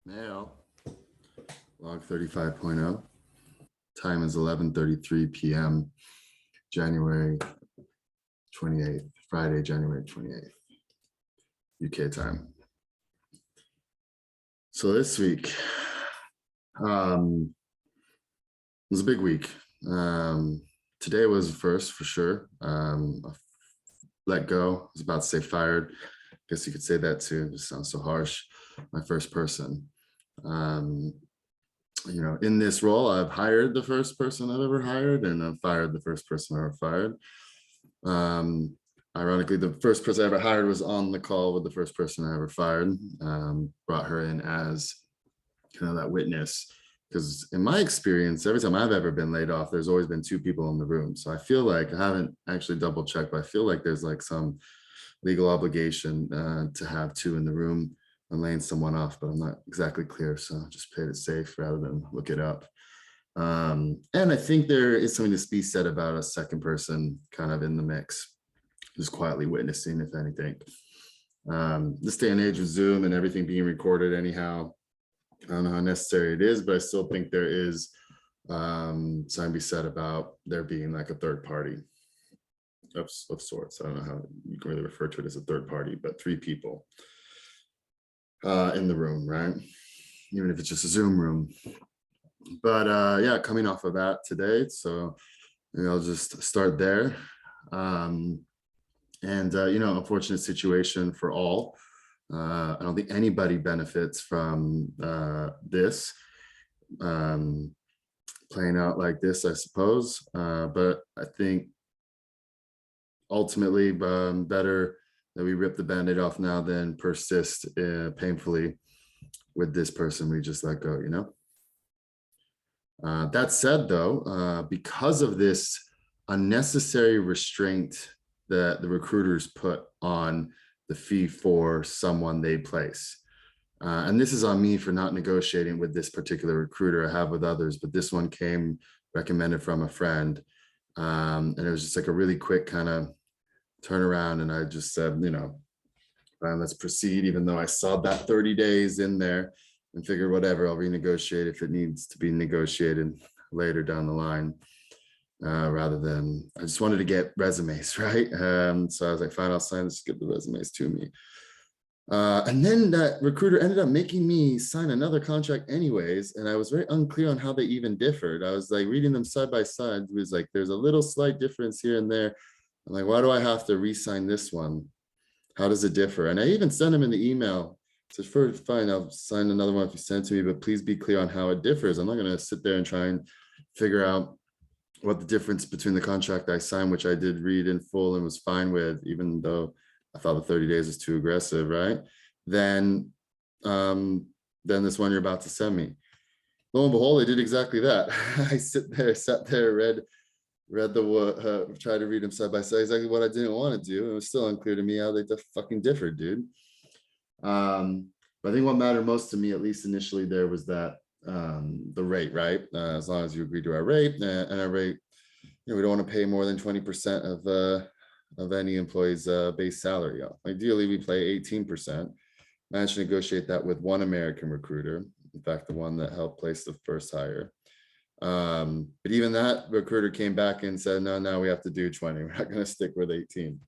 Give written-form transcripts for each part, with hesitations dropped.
Now, log 35.0. Time is 11:33 p.m. January 28th, Friday, January 28th, UK time. So this week was a big week. Today was the first for sure. Let go. I was about to say fired. I guess you could say that too. It sounds so harsh. My first person. In this role, I've hired the first person I've ever hired, and I've fired the first person I ever fired. Ironically, the first person I ever hired was on the call with the first person I ever fired. Brought her in as kind of that witness, because in my experience, every time I've ever been laid off, there's always been two people in the room. So I feel like, I haven't actually double checked, but I feel like there's like some legal obligation to have two in the room and laying someone off, but I'm not exactly clear. So I just played it safe rather than look it up. And I think there is something to be said about a second person kind of in the mix, just quietly witnessing, if anything. This day and age with Zoom and everything being recorded anyhow, I don't know how necessary it is, but I still think there is something to be said about there being like a third party of sorts. I don't know how you can really refer to it as a third party, but three people in the room, right? Even if it's just a Zoom room. But yeah, coming off of that today, so maybe I'll just start there. Unfortunate situation for all. I don't think anybody benefits from this playing out like this, I suppose. But I think ultimately better that we rip the band-aid off now than persist painfully with this person we just let go, That said, though, because of this unnecessary restraint that the recruiters put on the fee for someone they place, and this is on me for not negotiating with this particular recruiter. I have with others, but this one came recommended from a friend, and it was just like a really quick kind of turnaround. And I just said, let's proceed, even though I saw that 30 days in there, and figured whatever, I'll renegotiate if it needs to be negotiated later down the line. Rather than, I just wanted to get resumes, right? So I was like, fine, I'll sign, just get the resumes to me. And then that recruiter ended up making me sign another contract anyways. And I was very unclear on how they even differed. I was like reading them side by side. It was like, there's a little slight difference here and there. I'm like, why do I have to re-sign this one? How does it differ? And I even sent him in the email. So first, fine, I'll sign another one if you send it to me, but please be clear on how it differs. I'm not going to sit there and try and figure out what the difference between the contract I signed, which I did read in full and was fine with, even though I thought the 30 days was too aggressive, right? Then this one you're about to send me. Lo and behold, I did exactly that. I sat there, read tried to read them side by side, exactly what I didn't want to do. It was still unclear to me how they fucking differed, dude. But I think what mattered most to me, at least initially, there was that the rate, right? As long as you agree to our rate, and our rate, we don't want to pay more than 20% of any employee's base salary. Ideally, we pay 18%. Managed to negotiate that with one American recruiter, in fact, the one that helped place the first hire. But even that recruiter came back and said, no, we have to do 20. We're not going to stick with 18.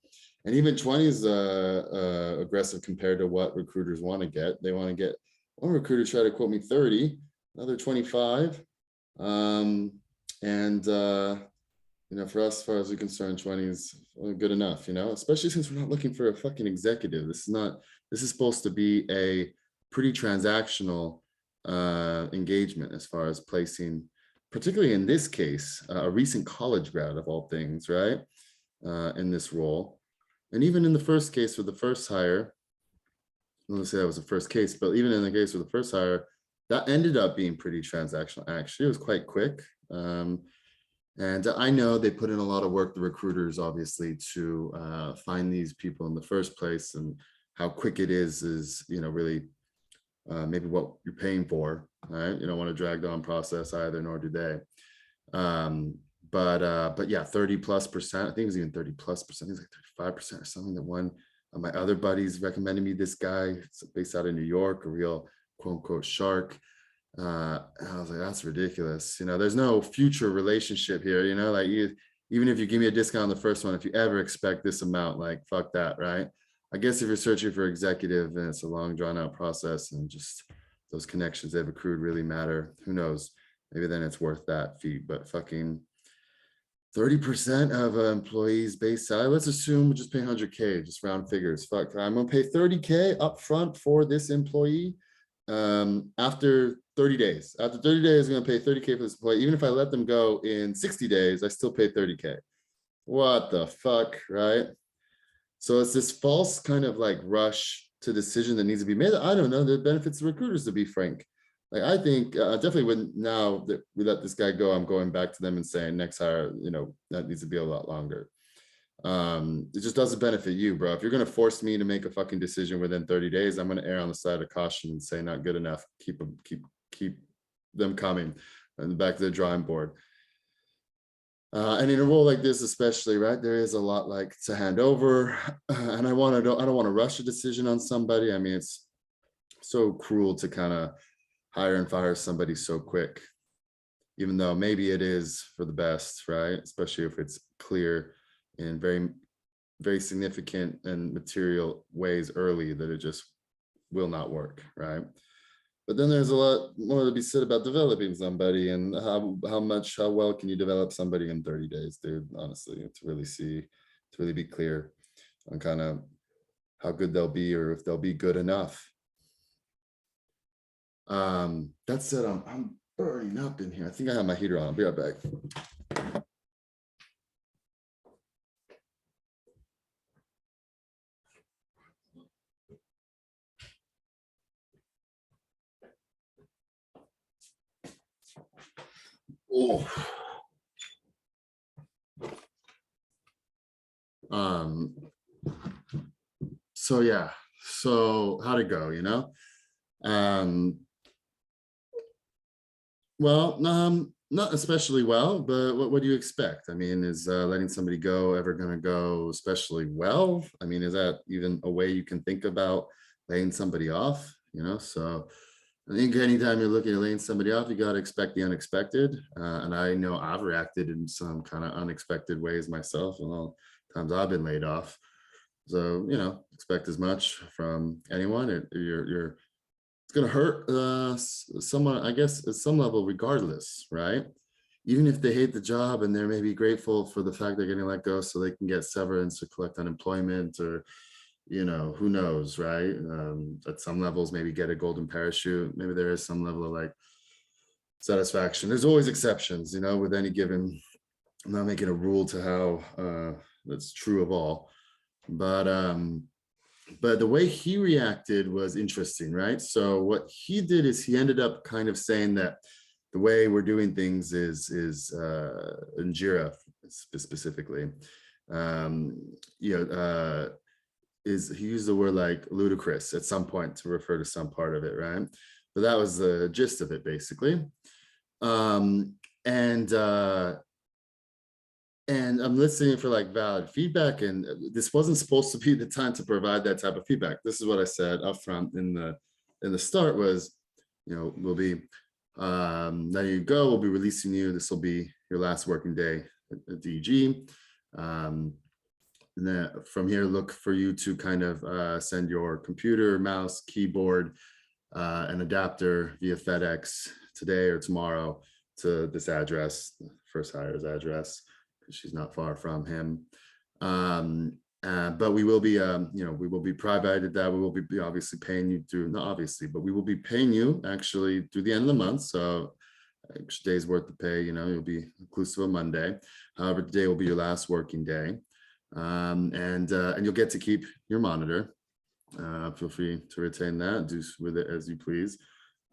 And even 20 is aggressive compared to what recruiters want to get. They want to get, one recruiter tried to quote me 30, another 25. For us, as far as we're concerned, 20 is good enough, especially since we're not looking for a fucking executive. This is supposed to be a pretty transactional engagement as far as placing, particularly in this case, a recent college grad of all things, right? In this role. And even in the first case with the first hire, let's say that was the first case, but even in the case with the first hire, that ended up being pretty transactional. Actually, it was quite quick. And I know they put in a lot of work, the recruiters, obviously, to find these people in the first place, and how quick it is really maybe what you're paying for, right? You don't want to drag on process either, nor do they. But yeah, 30+%. I think it was even 30+%. I think it was like 35% or something. That one of my other buddies recommended me this guy based out of New York, a real quote unquote shark. And I was like, that's ridiculous. There's no future relationship here, like even if you give me a discount on the first one, if you ever expect this amount, like fuck that, right? I guess if you're searching for executive and it's a long drawn out process and just those connections they've accrued really matter, who knows? Maybe then it's worth that fee, but fucking 30% of an employee's base salary, let's assume we just pay 100K, just round figures. Fuck, I'm gonna pay 30K upfront for this employee. After 30 days, I'm gonna pay 30K for this employee. Even if I let them go in 60 days, I still pay 30K. What the fuck, right? So it's this false kind of like rush to decision that needs to be made. I don't know, that benefits the recruiters, to be frank. Like, I think definitely when now that we let this guy go, I'm going back to them and saying next hire, that needs to be a lot longer. It just doesn't benefit you, bro. If you're going to force me to make a fucking decision within 30 days, I'm going to err on the side of caution and say not good enough. Keep them coming and back to the drawing board. And in a role like this, especially, right, there is a lot like to hand over, and I don't want to rush a decision on somebody. I mean, it's so cruel to kind of hire and fire somebody so quick, even though maybe it is for the best, right? Especially if it's clear in very, very significant and material ways early that it just will not work, right? But then there's a lot more to be said about developing somebody and how well can you develop somebody in 30 days, dude, honestly, to really be clear on kind of how good they'll be or if they'll be good enough. That said, I'm burning up in here. I think I have my heater on. I'll be right back. Oh. So yeah, so how'd it go, well, not especially well, but what do you expect? I mean, is letting somebody go ever going to go especially well? I mean, is that even a way you can think about laying somebody off? So I think anytime you're looking at laying somebody off, you got to expect the unexpected. And I know I've reacted in some kind of unexpected ways myself, and all times I've been laid off. So, expect as much from anyone. It's going to hurt someone, I guess, at some level, regardless, right? Even if they hate the job and they're maybe grateful for the fact they're getting let go so they can get severance or collect unemployment or, who knows, right? At some levels, maybe get a golden parachute. Maybe there is some level of like satisfaction. There's always exceptions, with any given, I'm not making a rule to how that's true of all. But the way he reacted was interesting, right? So what he did is he ended up kind of saying that the way we're doing things is in Jira specifically, is he used the word like ludicrous at some point to refer to some part of it, right? But that was the gist of it, basically. And I'm listening for like valid feedback, and this wasn't supposed to be the time to provide that type of feedback. This is what I said up front in the start was, we'll be letting you go, we'll be releasing you. This will be your last working day at DG. And then from here, look for you to kind of send your computer, mouse, keyboard, an adapter via FedEx today or tomorrow to this address, first hire's address. She's not far from him. But we will be, we will be provided that we will be obviously paying you through, not obviously, but we will be paying you actually through the end of the month. So extra days worth of pay, you'll be inclusive of Monday. However, today will be your last working day. And you'll get to keep your monitor. Feel free to retain that, do with it as you please.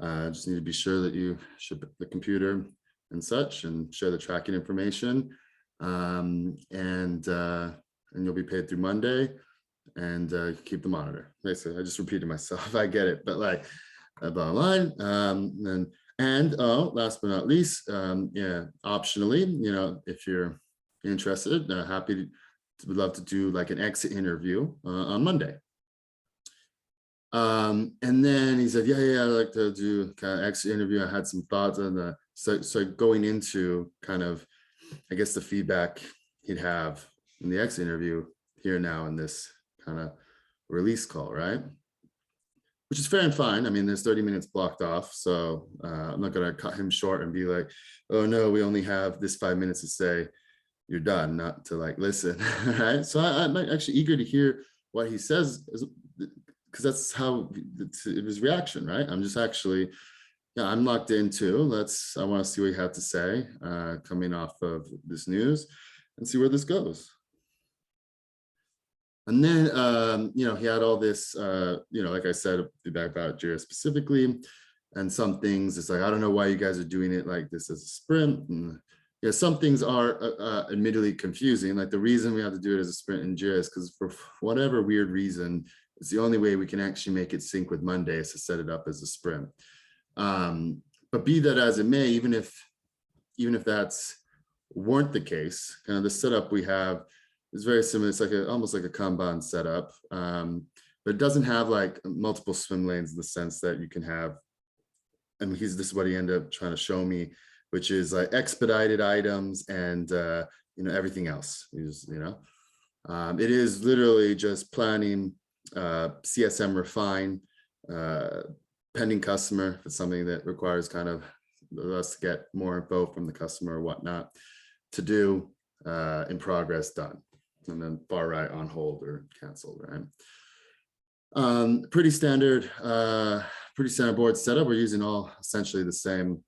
Just need to be sure that you ship the computer and such and share the tracking information. And you'll be paid through Monday, and keep the monitor. Basically, I just repeated myself. I get it, but like bottom line. Last but not least, optionally, if you're interested, would love to do like an exit interview on Monday. And then he said, yeah, I'd like to do kind of extra interview. I had some thoughts on the, so going into kind of, I guess the feedback he'd have in the exit interview here now in this kind of release call, right? Which is fair and fine. I mean, there's 30 minutes blocked off. So I'm not going to cut him short and be like, oh no, we only have this 5 minutes to say you're done, not to like listen, right? So I'm actually eager to hear what he says, because that's how it was reaction, right? I'm just actually, yeah, I'm locked in too. I want to see what you have to say coming off of this news and see where this goes. And then, he had all this, like I said, feedback about Jira specifically, and some things, it's like, I don't know why you guys are doing it like this as a sprint. And some things are admittedly confusing. Like the reason we have to do it as a sprint in Jira is because for whatever weird reason, it's the only way we can actually make it sync with Monday is to set it up as a sprint. But be that as it may, even if that's weren't the case, kind of the setup we have is very similar. It's like almost like a Kanban setup, but it doesn't have like multiple swim lanes in the sense that you can have, and this is what he ended up trying to show me, which is like expedited items and everything else. It is literally just planning, CSM refine, pending customer. If it's something that requires kind of us to get more info from the customer or whatnot, to do, in progress, done, and then far right, on hold or canceled, right? Pretty standard board setup. We're using all essentially the same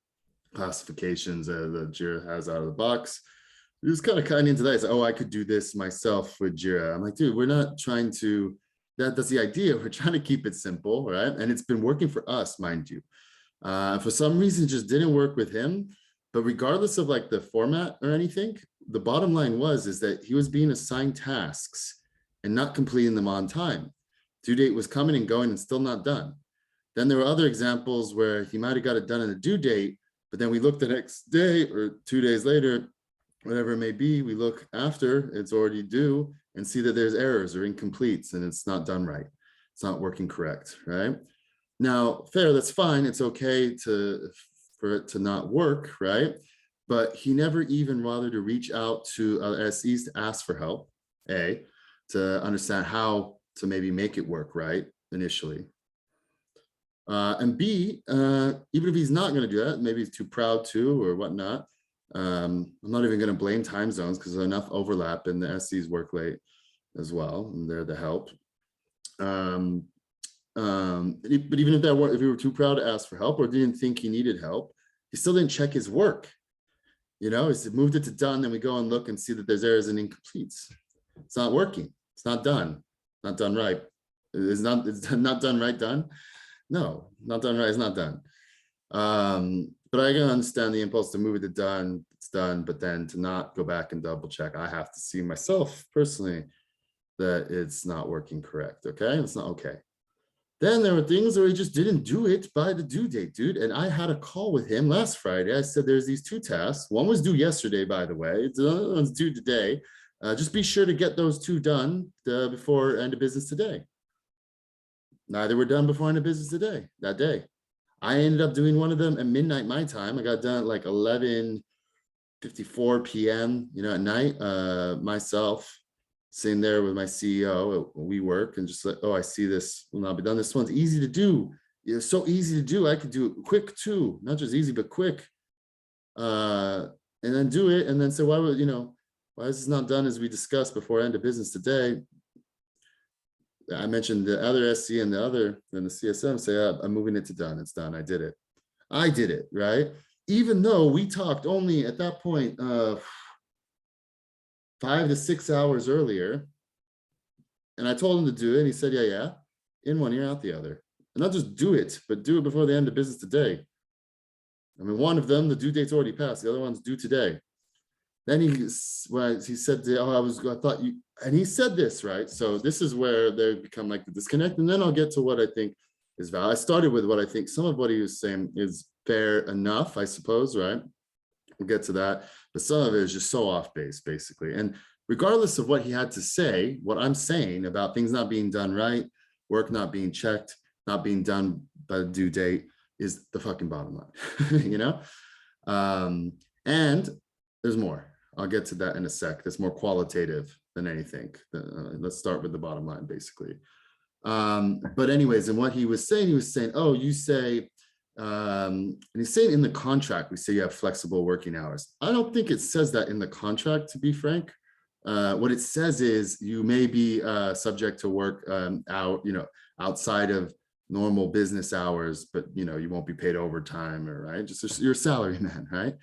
classifications as the Jira has out of the box. It was kind of cutting into that. It's like, oh, I could do this myself with Jira. I'm like, dude, we're not trying to, that's the idea. We're trying to keep it simple, right? And it's been working for us, mind you. For some reason, it just didn't work with him. But regardless of like the format or anything, the bottom line is that he was being assigned tasks and not completing them on time. Due date was coming and going and still not done. Then there were other examples where he might have got it done in the due date, but then we look the next day or 2 days later, whatever it may be, we look after it's already due and see that there's errors or incompletes and it's not done right. It's not working correct, right? Now, fair, that's fine. It's okay for it to not work, right? But he never even bothered to reach out to SEs to ask for help, to understand how to maybe make it work right initially. And B, even if he's not going to do that, maybe he's too proud to or whatnot. I'm not even going to blame time zones because there's enough overlap and the SEs work late as well, and they're the help. But even if he were too proud to ask for help or didn't think he needed help, he still didn't check his work. He moved it to done, then we go and look and see that there's errors and incompletes. It's not working. It's not done. Not done right. It's not done right, done? No, not done right, it's not done. But I can understand the impulse to move it to done, it's done, but then to not go back and double check. I have to see myself personally that it's not working correct, okay? It's not okay. Then there were things where he just didn't do it by the due date, dude. And I had a call with him last Friday. I said, there's these 2 tasks. One was due yesterday, by the way. The other one's due today. Just be sure to get those 2 done before end of business today. Neither were done before end of business today, that day. I ended up doing one of them at midnight my time. I got done at like 11:54 p.m. At night, myself sitting there with my CEO at WeWork and just like, oh, I see this will not be done. This one's easy to do. It's so easy to do. I could do it quick too, not just easy, but quick. And then do it and then say, why is this not done as we discussed before end of business today? I mentioned the other SC and the CSM say, I'm moving it to done. It's done. I did it, right? Even though we talked only at that point, 5 to 6 hours earlier. And I told him to do it. And he said, yeah. In one ear, out the other. And not just do it, but do it before the end of business today. I mean, one of them, the due date's already passed. The other one's due today. Then he said, I thought you, and he said this, right? So this is where they become like the disconnect. And then I'll get to what I think is valid. I started with what I think some of what he was saying is fair enough, I suppose, right? We'll get to that. But some of it is just so off base, basically. And regardless of what he had to say, what I'm saying about things not being done right, work not being checked, not being done by the due date is the fucking bottom line, you know? And there's more. I'll get to that in a sec. That's more qualitative than anything. Let's start with the bottom line, basically. But anyways, and what he was saying, oh, you say, and he's saying in the contract, we say you have flexible working hours. I don't think it says that in the contract, to be frank. What it says is you may be subject to work outside of normal business hours, but you won't be paid overtime, or right, just you're a salary man, right?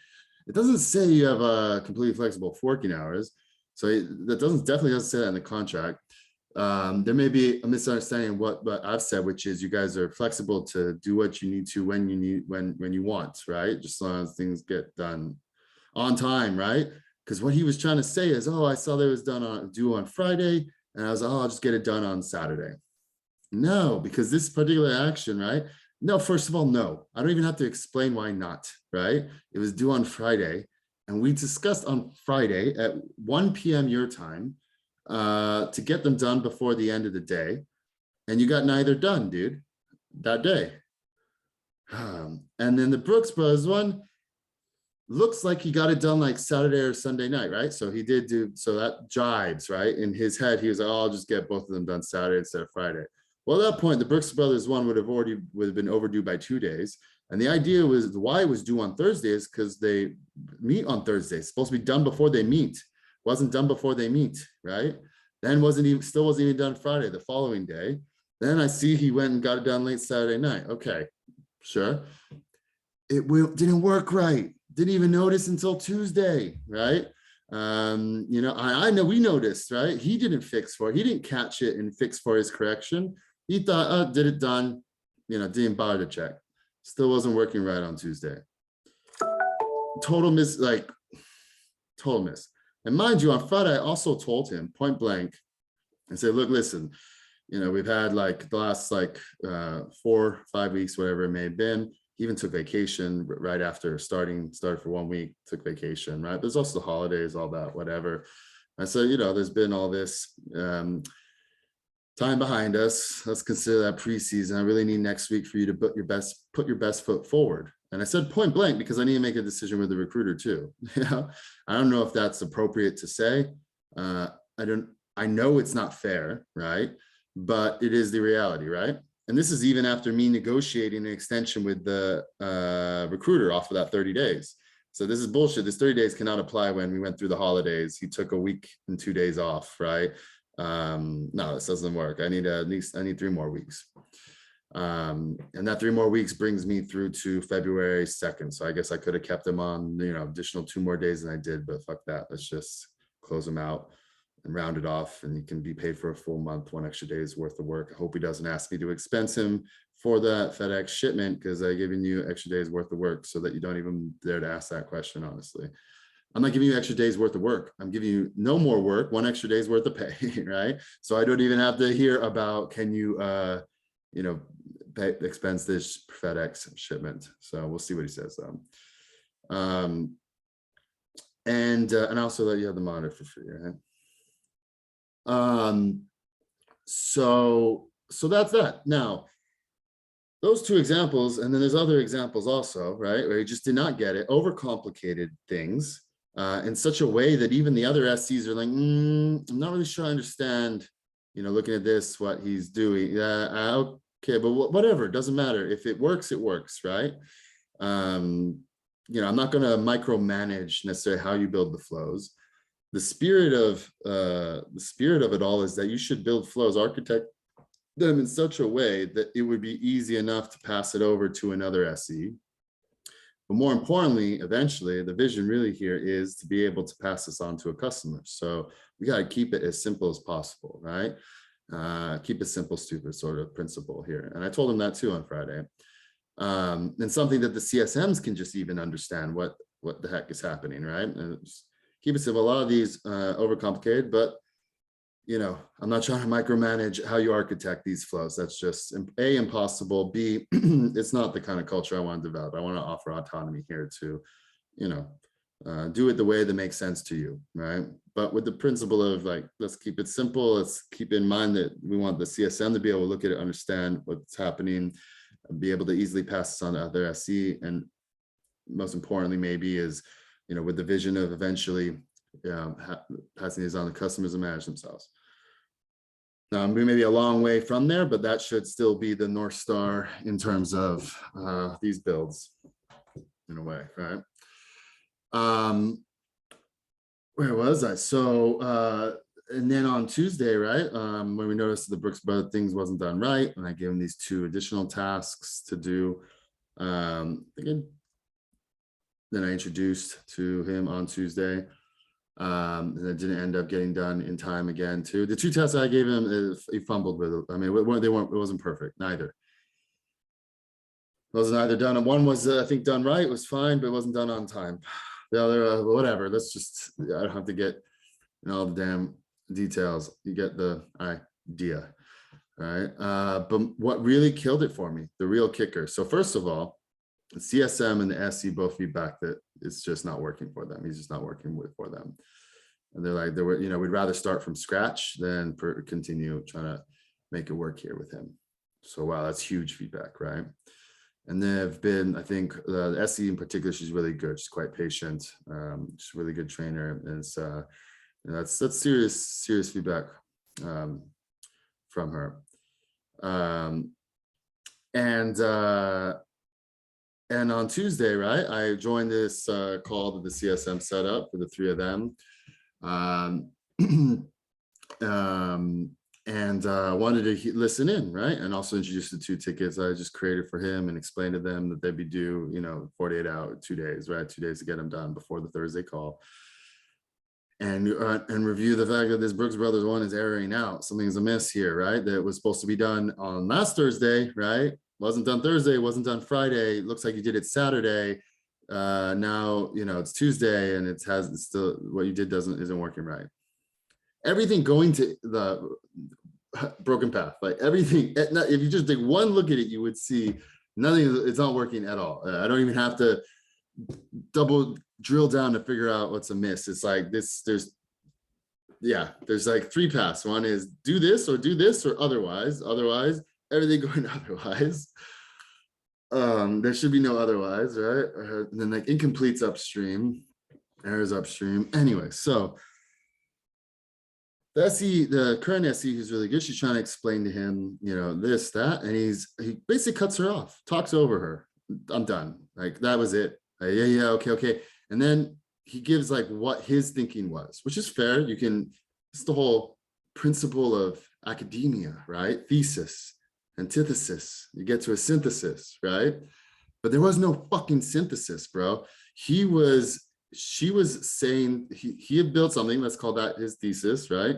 It doesn't say you have completely flexible working hours, so that definitely doesn't say that in the contract. There may be a misunderstanding of what I've said, which is you guys are flexible to do what you need to when you want, right? Just as long as things get done on time, right? Because what he was trying to say is, oh, I saw that it was due on Friday, and I was, oh, I'll just get it done on Saturday. No, because this particular action, right? No, first of all, no. I don't even have to explain why not, right? It was due on Friday, and we discussed on Friday at 1 p.m. your time to get them done before the end of the day, and you got neither done, dude, that day. And then the Brooks Brothers one looks like he got it done like Saturday or Sunday night, right? So he did so that jives, right? In his head, he was like, oh, I'll just get both of them done Saturday instead of Friday. Well, at that point, the Brooks Brothers one would have been overdue by 2 days. And the idea was why it was due on Thursdays, because they meet on Thursdays. It's supposed to be done before they meet. Wasn't done before they meet, right? Then still wasn't even done Friday, the following day. Then I see he went and got it done late Saturday night. Okay, sure. It didn't work right. Didn't even notice until Tuesday, right? I know we noticed, right? He didn't fix for it. He didn't catch it and fix for his correction. He thought, oh, did it done, didn't bother to check. Still wasn't working right on Tuesday. Total miss. And mind you, on Friday, I also told him point blank and said, look, listen, we've had like the last 4 or 5 weeks, whatever it may have been. He even took vacation right after started for 1 week, took vacation, right? There's also the holidays, all that, whatever. I said, there's been all this time behind us. Let's consider that preseason. I really need next week for you to put your best foot forward. And I said point blank because I need to make a decision with the recruiter too. I don't know if that's appropriate to say. I know it's not fair, right? But it is the reality, right? And this is even after me negotiating an extension with the recruiter off of that 30 days. So this is bullshit. This 30 days cannot apply when we went through the holidays. He took a week and 2 days off, right? No, this doesn't work. I need 3 more weeks. And that 3 more weeks brings me through to February 2nd. So I guess I could have kept him on, additional 2 more days than I did, but fuck that. Let's just close him out and round it off, and he can be paid for a full month, 1 extra day's worth of work. I hope he doesn't ask me to expense him for that FedEx shipment, because I've given you extra days worth of work so that you don't even dare to ask that question, honestly. I'm not giving you extra days worth of work. I'm giving you no more work, 1 extra day's worth of pay, right? So I don't even have to hear about, can you, expense this FedEx shipment. So we'll see what he says though. And also that you have the monitor for free, right? So that's that. Now, those 2 examples, and then there's other examples also, right? Where he just did not get it, overcomplicated things in such a way that even the other SCs are like, I'm not really sure I understand, looking at this, what he's doing. Okay, but whatever, it doesn't matter. If it works, right? I'm not going to micromanage necessarily how you build the flows. The spirit of it all is that you should build flows, architect them in such a way that it would be easy enough to pass it over to another SE. But more importantly, eventually, the vision really here is to be able to pass this on to a customer. So we got to keep it as simple as possible, right? Keep it simple, stupid sort of principle here. And I told him that too on Friday. And something that the CSMs can just even understand what the heck is happening, right? And keep it simple. A lot of these overcomplicated, but I'm not trying to micromanage how you architect these flows. That's just A, impossible. B, it's not the kind of culture I want to develop. I want to offer autonomy here to, Do it the way that makes sense to you, right? But with the principle of like, let's keep it simple. Let's keep in mind that we want the CSM to be able to look at it, understand what's happening, be able to easily pass this on to other SE. And most importantly, maybe is, you know, with the vision of eventually passing these on to customers to manage themselves. We may be a long way from there, but that should still be the North Star in terms of these builds in a way, right? Where was I? So, and then on Tuesday, right, when we noticed the Brooks Brothers things wasn't done right, and I gave him these 2 additional tasks to do. Again, then I introduced to him on Tuesday. And it didn't end up getting done in time again too. The 2 tests I gave him, he fumbled with. I mean, they weren't, it wasn't perfect, neither. It wasn't either done. And one was, I think, done right, was fine, but it wasn't done on time. The other, whatever, let's just, I don't have to get all the damn details. You get the idea, right? But what really killed it for me, the real kicker. So first of all, the CSM and the SE both feedback that it's just not working for them. He's just not working for them. And they're like, you know, we'd rather start from scratch than continue trying to make it work here with him. So wow, that's huge feedback, right? And they've been, I think, the SE in particular, she's really good. She's quite patient. She's a really good trainer, and it's that's serious feedback from her. And on Tuesday, right, I joined this call that the CSM set up for the 3 of them. And wanted to listen in, right? And also introduce the 2 tickets I just created for him and explained to them that they'd be due, you know, 48 hours, 2 days, right? 2 days to get them done before the Thursday call. And review the fact that this Brooks Brothers one is airing out. Something's amiss here, right? That was supposed to be done on last Thursday, right? Wasn't done Thursday, wasn't done Friday. Looks like you did it Saturday. Now, you know, it's Tuesday and it's still, what you did isn't working right. Everything going to the broken path, like everything, if you just take one look at it, you would see nothing, it's not working at all. I don't even have to double drill down to figure out what's amiss. It's like this, there's like 3 paths. One is do this or otherwise, everything going otherwise. There should be no otherwise, right? And then like incompletes upstream, errors upstream. Anyway, so the SE, the current SE who's really good, she's trying to explain to him, you know, this, that, and he basically cuts her off, talks over her. I'm done. Like, that was it. Yeah, okay. And then he gives like what his thinking was, which is fair. You can, it's the whole principle of academia, right? Thesis, antithesis, you get to a synthesis, right? But there was no fucking synthesis, bro. She was saying he had built something, let's call that his thesis, right?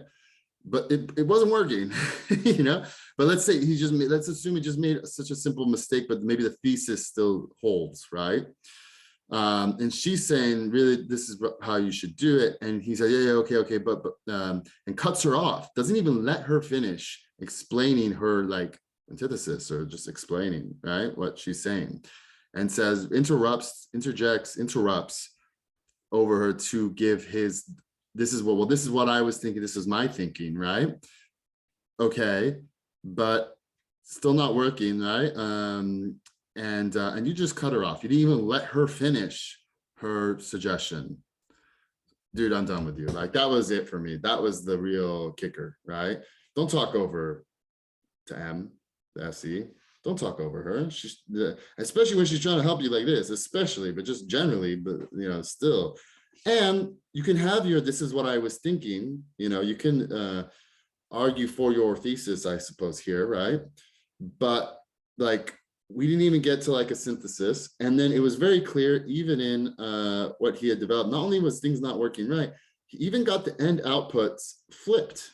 But it wasn't working, you know. But let's say let's assume he just made such a simple mistake, but maybe the thesis still holds, right? And she's saying, really, this is how you should do it. And he said, yeah, okay, but and cuts her off, doesn't even let her finish explaining her like antithesis or just explaining, right, what she's saying, and says, interrupts over her to give his, this is what I was thinking, this is my thinking, right? Okay, but still not working, right? And you just cut her off. You didn't even let her finish her suggestion. Dude, I'm done with you. Like, that was it for me. That was the real kicker, right? Don't talk over to M, the SE. Don't talk over her. She's, especially when she's trying to help you like this, especially, but just generally, but you know, still. And you can have your, this is what I was thinking, you know, you can argue for your thesis, I suppose, here, right? But like, we didn't even get to like a synthesis. And then it was very clear, even in what he had developed, not only was things not working right, he even got the end outputs flipped.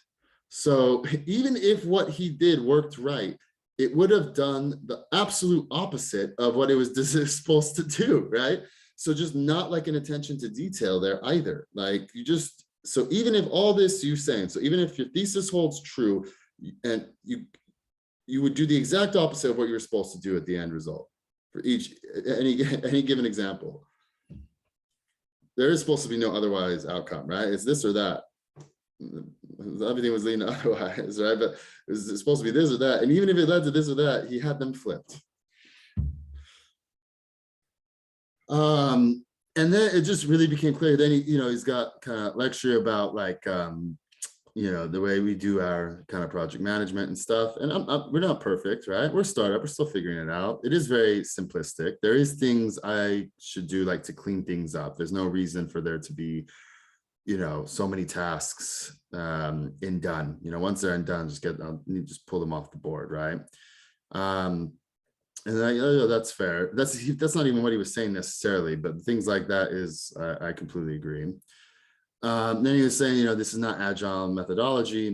So even if what he did worked right, it would have done the absolute opposite of what it was supposed to do, right? So just not like an attention to detail there either. Like, you just, so even if all this you're saying, so even if your thesis holds true, and you would do the exact opposite of what you were supposed to do at the end result for any given example. there is supposed to be no otherwise outcome, right? It's this or that. Everything was leading to otherwise, right? But it's supposed to be this or that. And even if it led to this or that, he had them flipped. And then it just really became clear. Then he's got kind of lecture about like the way we do our kind of project management and stuff. And we're not perfect, right? We're a startup, we're still figuring it out. It is very simplistic. There is things I should do, like to clean things up. There's no reason for there to be, so many tasks in done. Once they're done, just pull them off the board, right? And that's fair. That's not even what he was saying necessarily, but things like that is, I completely agree. Then he was saying, this is not agile methodology,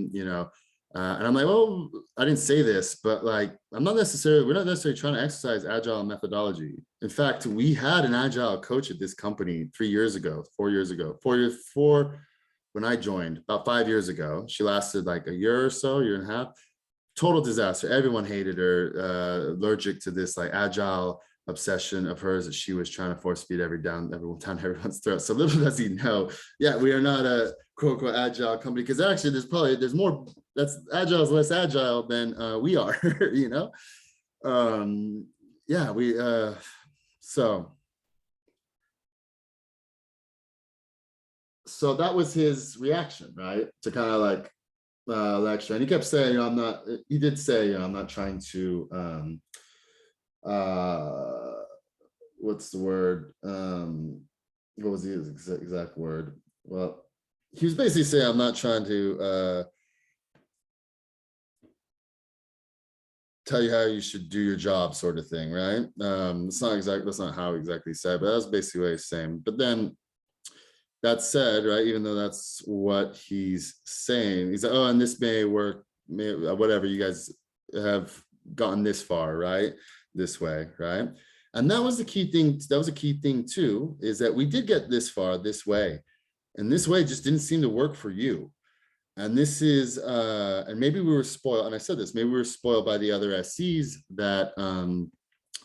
and I'm like, well, I didn't say this, but like, we're not necessarily trying to exercise agile methodology. In fact, we had an agile coach at this company 4 years ago, when I joined, about 5 years ago. She lasted like a year or so, year and a half. Total disaster. Everyone hated her, allergic to this like agile obsession of hers that she was trying to force feed down everyone's throat. So little does he know, we are not a quote unquote agile company, because actually there's more, that's agile is less agile than we are, so that was his reaction, right? To kind of like lecture. And he kept saying, he did say, I'm not trying to what's the word? What was his exact word? Well, he was basically saying, I'm not trying to tell you how you should do your job, sort of thing, right? That's not how exactly he said, but that's basically what he's saying. But then that said, right, even though that's what he's saying, he's like, oh, and this may work, whatever, you guys have gotten this far, right? This way, right? And that was the key thing. That was a key thing too, is that we did get this far this way, and this way just didn't seem to work for you. And this is, and maybe we were spoiled, and I said this, maybe we were spoiled by the other SCs that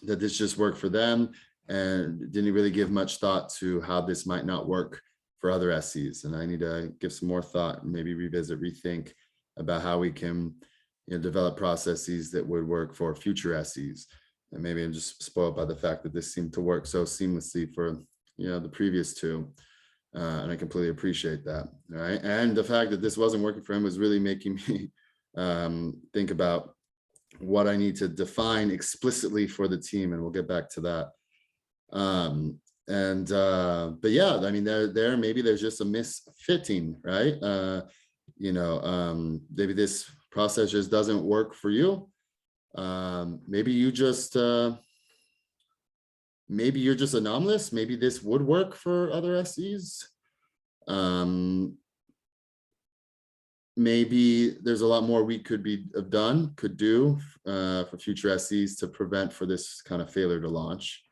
that this just worked for them and didn't really give much thought to how this might not work for other SCs. And I need to give some more thought and maybe revisit, rethink about how we can develop processes that would work for future SCs. And maybe I'm just spoiled by the fact that this seemed to work so seamlessly for the previous two. And I completely appreciate that. Right. And the fact that this wasn't working for him was really making me think about what I need to define explicitly for the team. And we'll get back to that. But yeah, I mean, maybe there's just a misfitting, right? Maybe this process just doesn't work for you. Maybe you're just anomalous. Maybe this would work for other SCs. Maybe there's a lot more we could do for future SCs to prevent for this kind of failure to launch.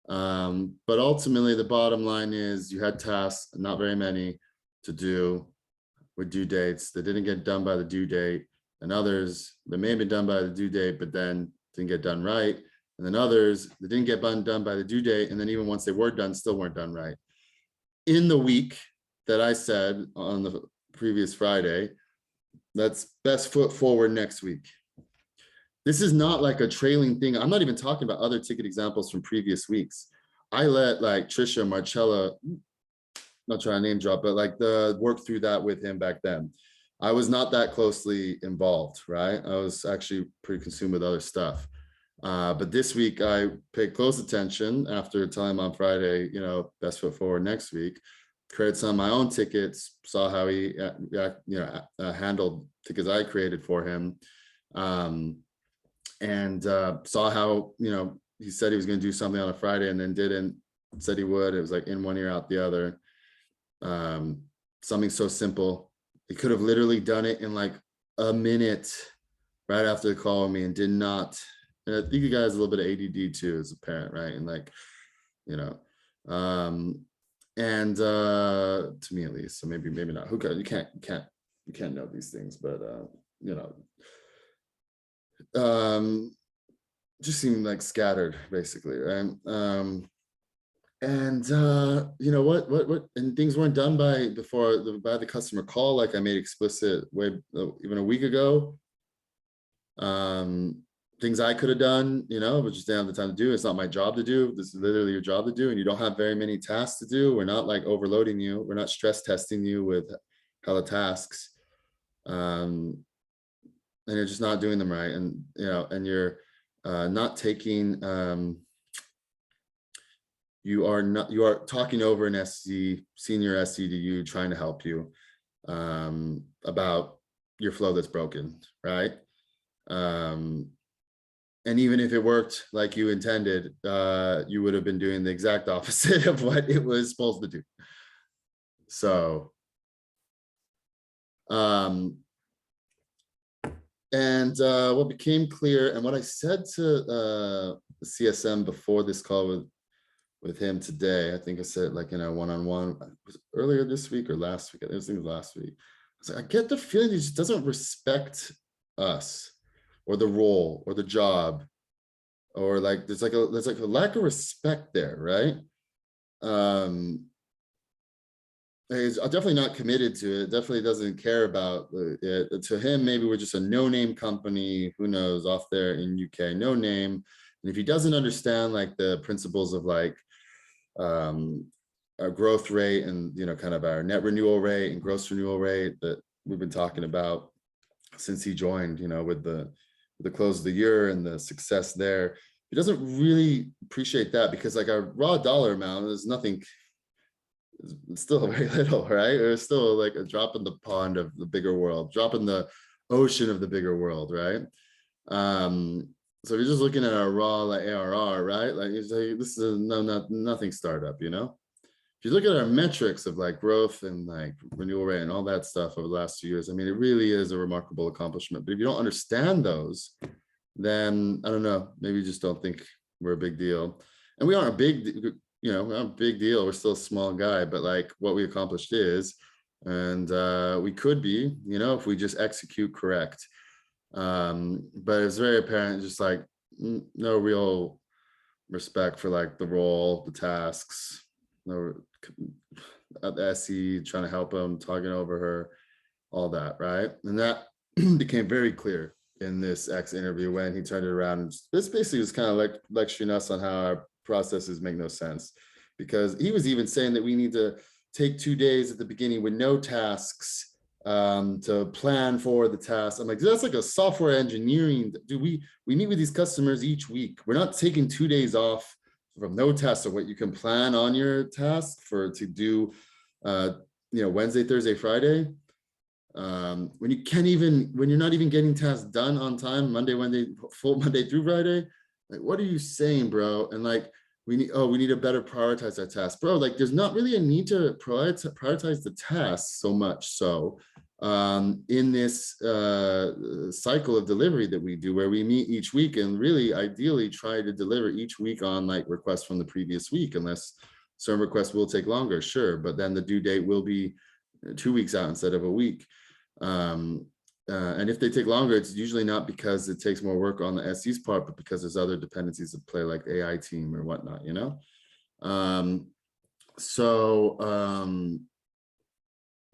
But ultimately, the bottom line is you had tasks, not very many, to do with due dates that didn't get done by the due date, and others that may have been done by the due date, but then didn't get done right. And then others that didn't get done by the due date, and then even once they were done, still weren't done right. In the week that I said on the previous Friday, let's best foot forward next week. This is not like a trailing thing. I'm not even talking about other ticket examples from previous weeks. I let like Trisha, Marcella, not trying to name drop, but like work through that with him back then. I was not that closely involved, right? I was actually pretty consumed with other stuff. But this week I paid close attention after telling him on Friday, best foot forward next week, created some of my own tickets, saw how he handled tickets I created for him. And saw how, he said he was going to do something on a Friday and then didn't, said he would. It was like in one ear, out the other. Something so simple. He could have literally done it in like a minute right after the call with me and did not. And I think you guys a little bit of ADD too as a parent, right? And like, to me at least, so maybe not. Who cares? You can't know these things, but just seemed like scattered basically, right? And you know what, and things weren't done by the customer call, like I made explicit way even a week ago. Um, things I could have done, you know, but just didn't have the time to do. It's not my job to do. This is literally your job to do, and you don't have very many tasks to do. We're not like overloading you. We're not stress testing you with hella tasks. Um, and you're just not doing them right, and you know, and you're not taking you are talking over an SC, senior SC to you, trying to help you about your flow that's broken, right? Um, and even if it worked like you intended, you would have been doing the exact opposite of what it was supposed to do. So, and what became clear, and what I said to the CSM before this call with him today, I think I said like in our one-on-one, was it earlier this week or last week? I think it was last week. I was like, I get the feeling he just doesn't respect us or the role or the job, or like there's like a lack of respect there, right? He's definitely not committed to it, definitely doesn't care about it. To him, maybe we're just a no-name company, who knows, off there in UK, no name. And if he doesn't understand like the principles of like our growth rate and, you know, kind of our net renewal rate and gross renewal rate that we've been talking about since he joined, you know, with the close of the year and the success there, he doesn't really appreciate that, because like our raw dollar amount is nothing, it's still very little, right? It's still like a drop in the pond of the bigger world, drop in the ocean of the bigger world, right? So if you're just looking at our raw like ARR, right? Like you say, this is nothing startup, you know? If you look at our metrics of like growth and like renewal rate and all that stuff over the last 2 years, I mean, it really is a remarkable accomplishment. But if you don't understand those, then I don't know, maybe you just don't think we're a big deal. And we aren't a big, you know, we're not a big deal. We're still a small guy, but like what we accomplished is, and we could be, you know, if we just execute correct. But it's very apparent, just like no real respect for like the role, the tasks, no SE trying to help him, talking over her, all that, right? And that became very clear in this X interview when he turned it around. And this basically was kind of like lecturing us on how our processes make no sense, because he was even saying that we need to take 2 days at the beginning with no tasks to plan for the task. I'm like, that's like a software engineering. Do we meet with these customers each week? We're not taking 2 days off from no tasks of what you can plan on your task for to do, you know, Wednesday, Thursday, Friday. When you can't even, when you're not even getting tasks done on time, Monday, Wednesday, full Monday through Friday, like, what are you saying, bro? And like, we need to better prioritize our tasks, bro. Like, there's not really a need to prioritize the tasks so much. So in this cycle of delivery that we do, where we meet each week and really ideally try to deliver each week on like requests from the previous week, unless some requests will take longer, sure, but then the due date will be 2 weeks out instead of a week. And if they take longer, it's usually not because it takes more work on the SE's part, but because there's other dependencies at play, like AI team or whatnot, you know?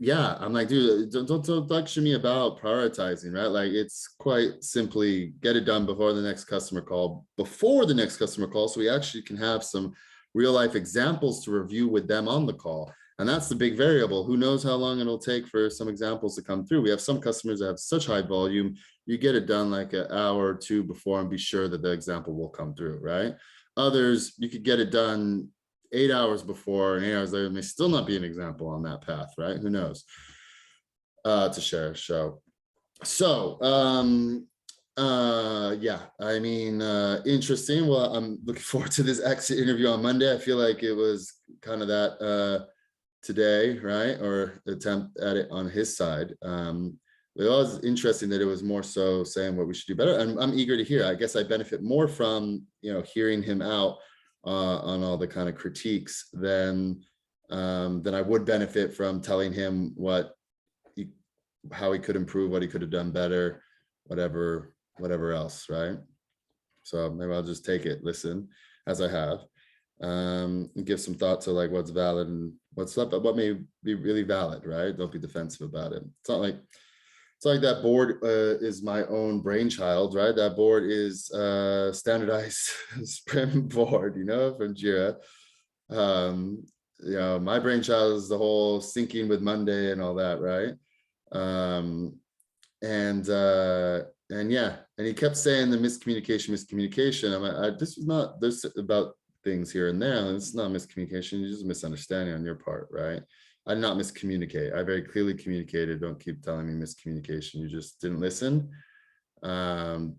Yeah, I'm like, dude, don't lecture me about prioritizing, right? Like, it's quite simply get it done before the next customer call, so we actually can have some real life examples to review with them on the call. And that's the big variable. Who knows how long it'll take for some examples to come through. We have some customers that have such high volume, you get it done like an hour or two before and be sure that the example will come through, right? Others, you could get it done 8 hours before and 8 hours later may still not be an example on that path, right? Who knows? To share. So yeah, I mean, interesting. Well, I'm looking forward to this exit interview on Monday. I feel like it was kind of that today, right? Or attempt at it on his side. It was interesting that it was more so saying what we should do better. And I'm eager to hear. I guess I benefit more from, you know, hearing him out on all the kind of critiques than I would benefit from telling him how he could improve, what he could have done better, whatever else, right? So maybe I'll just take it, listen, as I have. And give some thought to like what's valid and what's not, but what may be really valid, right? Don't be defensive about it. It's like that board is my own brainchild, right? That board is standardized Sprint board, you know, from Jira. You know, my brainchild is the whole syncing with Monday and all that, right? And yeah, and he kept saying the miscommunication. I'm like, this is not this about things here and there. It's not miscommunication, it's just misunderstanding on your part, right? I did not miscommunicate. I very clearly communicated. Don't keep telling me miscommunication. You just didn't listen. Or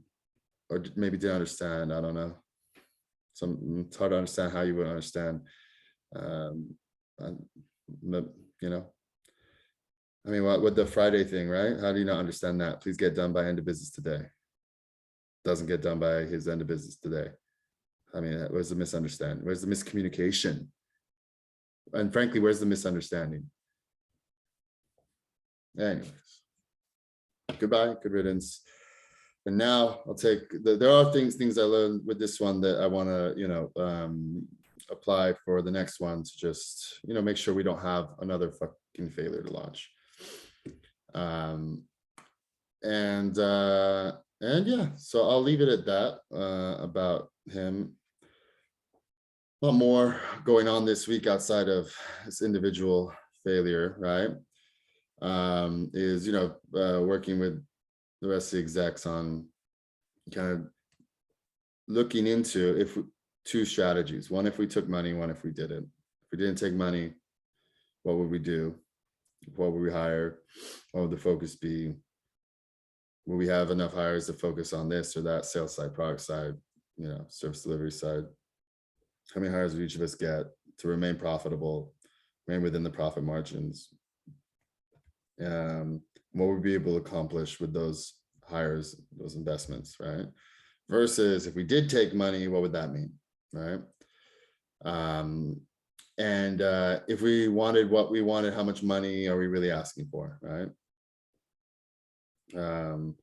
maybe didn't understand. I don't know. It's hard to understand how you would understand. You know, I mean, what with the Friday thing, right? How do you not understand that? Please get done by end of business today. Doesn't get done by his end of business today. I mean, where's the misunderstanding? Where's the miscommunication? And frankly, where's the misunderstanding? Anyways, goodbye, good riddance. And now I'll take, there are things I learned with this one that I want to, you know, apply for the next one to just, you know, make sure we don't have another fucking failure to launch. And yeah, so I'll leave it at that about him. A lot more going on this week outside of this individual failure, right? Is, you know, working with the rest of the execs on kind of looking into two strategies. One, if we took money, one, if we didn't. If we didn't take money, what would we do? What would we hire? What would the focus be? Will we have enough hires to focus on this or that sales side, product side, you know, service delivery side? How many hires would each of us get to remain profitable, remain within the profit margins? What would we be able to accomplish with those hires, those investments, right? Versus if we did take money, what would that mean, right? And if we wanted what we wanted, how much money are we really asking for, right? And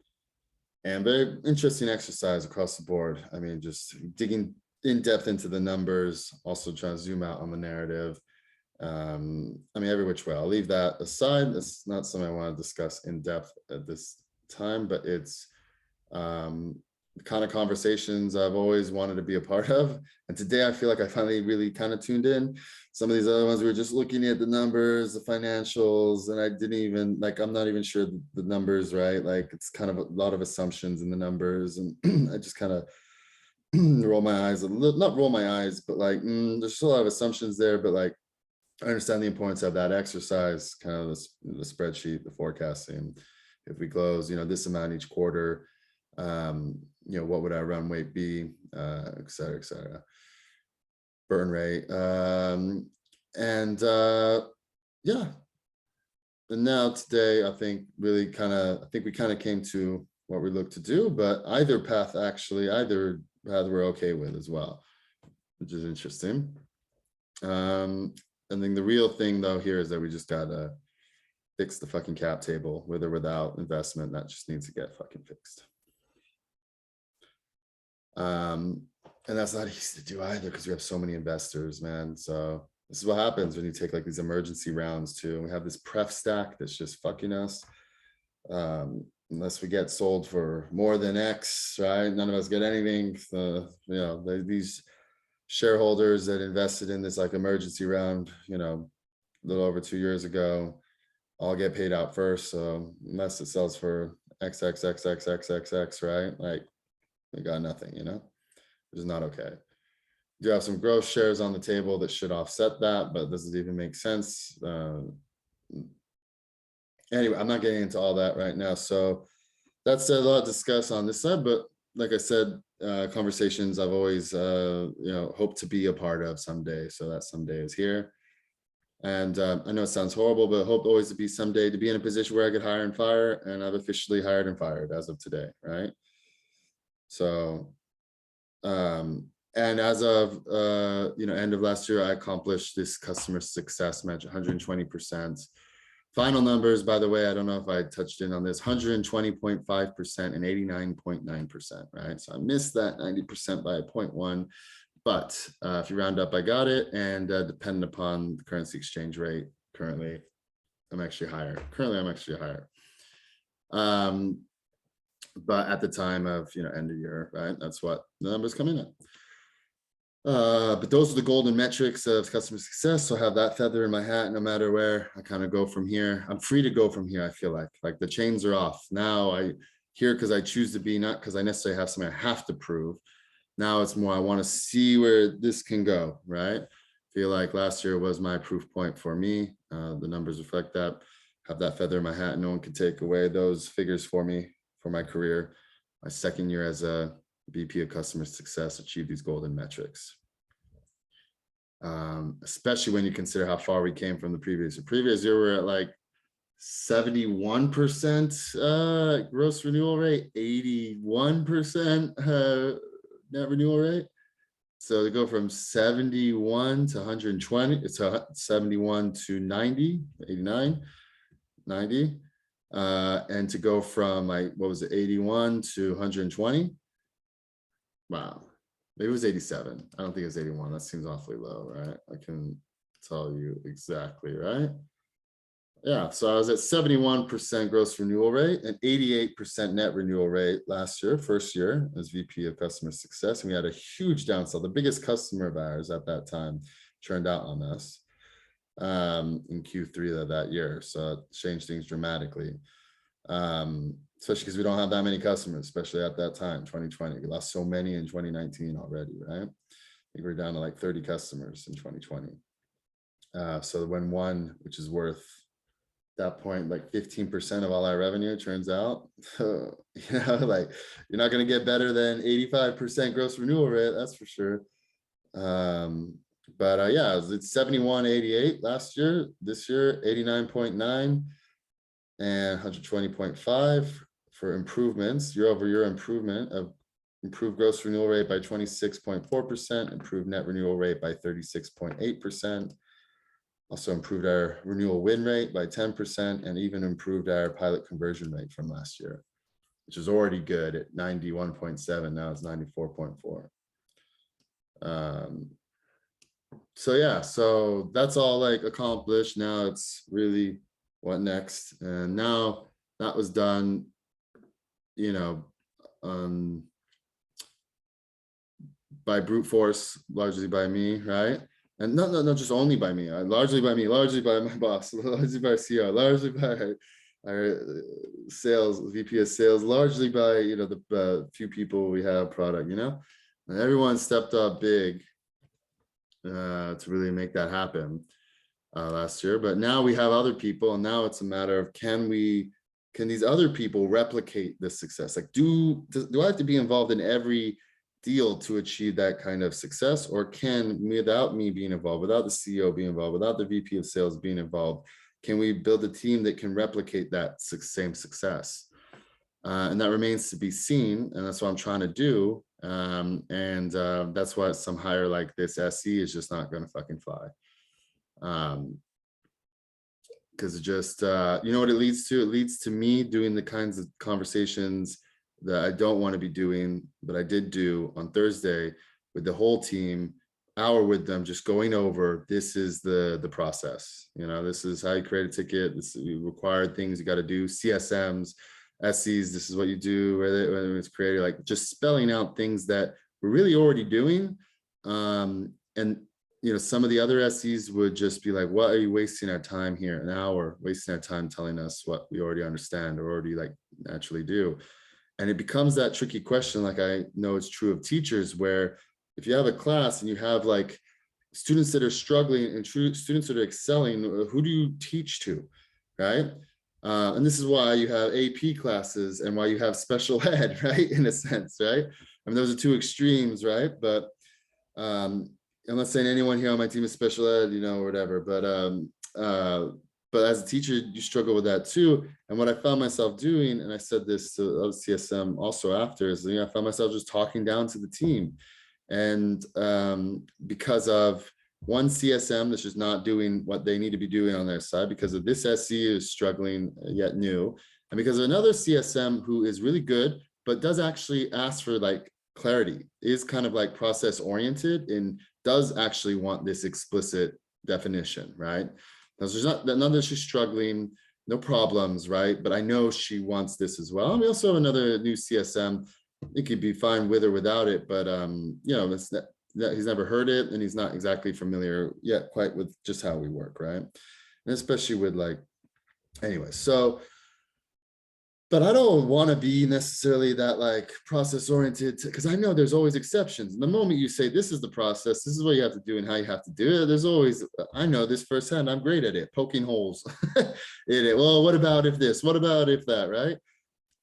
very interesting exercise across the board. I mean, just digging in depth into the numbers, also trying to zoom out on the narrative. I mean, every which way. I'll leave that aside. It's not something I want to discuss in depth at this time, but it's the kind of conversations I've always wanted to be a part of. And today I feel like I finally really kind of tuned in. Some of these other ones, we were just looking at the numbers, the financials, and I didn't even, like, I'm not even sure the numbers, right? Like, it's kind of a lot of assumptions in the numbers. And I just kind of roll my eyes, not roll my eyes, but like, there's still a lot of assumptions there, but like, I understand the importance of that exercise, kind of the spreadsheet, the forecasting. If we close, you know, this amount each quarter, you know, what would our run rate be, et cetera, burn rate. Yeah. And now today, I think really I think we kind of came to what we look to do, but either path we're okay with as well, which is interesting. I think the real thing though here is that we just gotta fix the fucking cap table, with or without investment. That just needs to get fucking fixed. And that's not easy to do either because we have so many investors, man. So this is what happens when you take like these emergency rounds too. And we have this pref stack that's just fucking us. Unless we get sold for more than X, right? None of us get anything. You know, these shareholders that invested in this like emergency round, you know, a little over 2 years ago, all get paid out first. So unless it sells for XXXXXXX, right? Like, we got nothing, you know, which is not okay. You have some growth shares on the table that should offset that, but does it even make sense? Anyway, I'm not getting into all that right now. So that's a lot to discuss on this side, but like I said, conversations I've always, you know, hoped to be a part of someday. So that someday is here. And I know it sounds horrible, but hope always to be someday to be in a position where I could hire and fire, and I've officially hired and fired as of today, right? So, and as of, you know, end of last year, I accomplished this customer success match 120%. Final numbers, by the way, I don't know if I touched in on this, 120.5% and 89.9%, right? So I missed that 90% by 0.1, But if you round up, I got it. And depending upon the currency exchange rate, currently, I'm actually higher. But at the time of, end of year, right? That's what the numbers come in at. But those are the golden metrics of customer success. So I have that feather in my hat no matter where I kind of go from here. I'm free to go from here. I feel like the chains are off. Now I here because I choose to be, not because I necessarily have something I have to prove. Now it's more I want to see where this can go, right? Feel like last year was my proof point for me. The numbers reflect that. Have that feather in my hat. No one can take away those figures for me for my career. My second year as a VP of customer success, achieve these golden metrics. Especially when you consider how far we came from the previous year. Previous year, we're at like 71% gross renewal rate, 81% net renewal rate. So to go from 71 to 120, it's 71 to 90, 89, 90. And to go from like, what was it, 81 to 120? Wow. Maybe it was 87. I don't think it was 81. That seems awfully low, right? I can tell you exactly, right? Yeah, so I was at 71% gross renewal rate and 88% net renewal rate last year, first year as VP of customer success. And we had a huge downsell. The biggest customer of ours at that time turned out on us in Q3 of that year. So it changed things dramatically. Especially because we don't have that many customers, especially at that time, 2020. We lost so many in 2019 already, right? I think we're down to like 30 customers in 2020. So when one, which is worth that point, like 15% of all our revenue, turns out, like you're not going to get better than 85% gross renewal rate, that's for sure. But yeah, it's 71.88 last year. This year, 89.9 and 120.5 for improvements, year-over-year improvement of improved gross renewal rate by 26.4%, improved net renewal rate by 36.8%. Also improved our renewal win rate by 10% and even improved our pilot conversion rate from last year, which is already good at 91.7. Now it's 94.4. So yeah, so that's all like accomplished. Now it's really what next? And now that was done, by brute force, largely by me, right? And not just only by me, largely by me, largely by my boss, largely by our CEO, largely by our sales, VP of sales, largely by, the few people we have product, and everyone stepped up big to really make that happen last year. But now we have other people, and now it's a matter of can these other people replicate this success? Like, do I have to be involved in every deal to achieve that kind of success, or can, without me being involved, without the CEO being involved, without the VP of sales being involved, can we build a team that can replicate that same success? And that remains to be seen, and that's what I'm trying to do. That's why some hire like this SE is just not going to fucking fly. Because it just, you know what it leads to? It leads to me doing the kinds of conversations that I don't want to be doing, but I did do on Thursday with the whole team, hour with them, just going over, this is the process. This is how you create a ticket. This is required things you got to do, CSMs, SEs, this is what you do, whether it's created, like just spelling out things that we're really already doing. And some of the other SEs would just be like, what are you wasting our time here? An hour wasting our time telling us what we already understand or already like naturally do. And it becomes that tricky question. Like, I know it's true of teachers, where if you have a class and you have like students that are struggling and students that are excelling, who do you teach to, right? And this is why you have AP classes and why you have special ed, right? In a sense, right? I mean, those are two extremes, right? But I'm not saying anyone here on my team is special ed, or whatever, but as a teacher, you struggle with that too. And what I found myself doing, and I said this to CSM also after, is I found myself just talking down to the team. And because of one CSM that's just not doing what they need to be doing on their side, because of this SE is struggling yet new, and because of another CSM who is really good, but does actually ask for like clarity, is kind of like process oriented and does actually want this explicit definition, right? Because there's not, none that she's struggling, no problems, right? But I know she wants this as well. And we also have another new CSM. It could be fine with or without it, but you know, it's that he's never heard it and he's not exactly familiar yet quite with just how we work, right? And especially with like, anyway, so, but I don't want to be necessarily that like process oriented, because I know there's always exceptions. The moment you say this is the process, this is what you have to do and how you have to do it, there's always, I know this firsthand, I'm great at it, poking holes in it. Well, what about if this, what about if that, right?